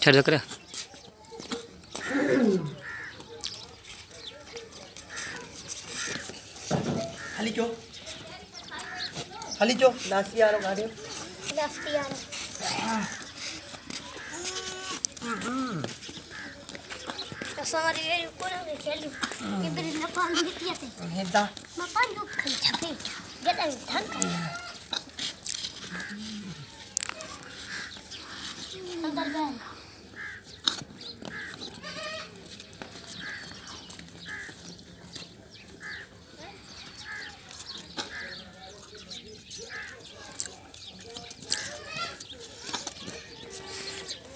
छड़ जकरा खाली जो नासी आ रहा गाड़ी नासी आ रहा तो सारी ये कोना के खेली इधर न पानी किया थे हेदा मैं पानी को खा छपे गदा धन अंदर गए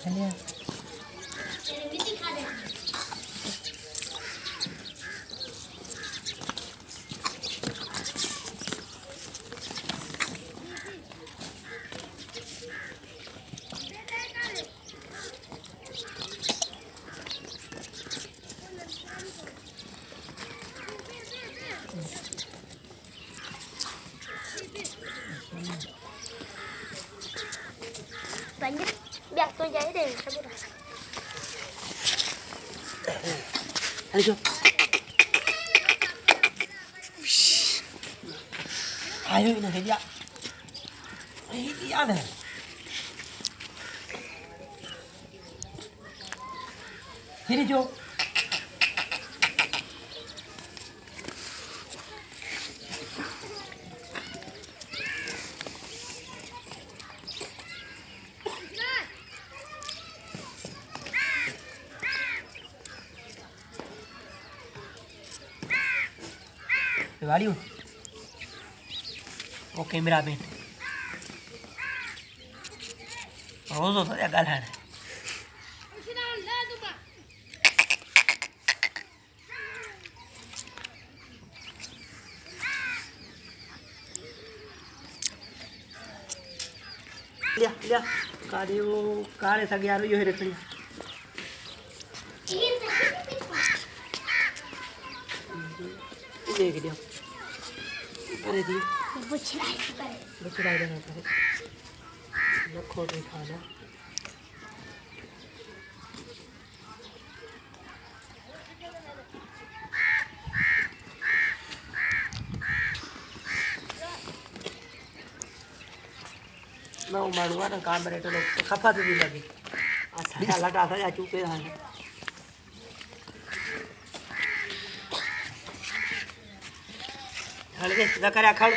चलिए banyak biar tuh jadi deh sabur ayo ayo ini dia ada ini Jo वाली वो कैमरा मैन रोज होता है गल है लिया लिया कारे वो कारे सगे यार यो रख लिया देख दिया अरे दी बुचड़ाई देना करे रखो दे खाना मैं मारूंगा ना काम करे तो खफा तो नहीं लगी अच्छा लटा था या चुपे रहा खड़ दे खड़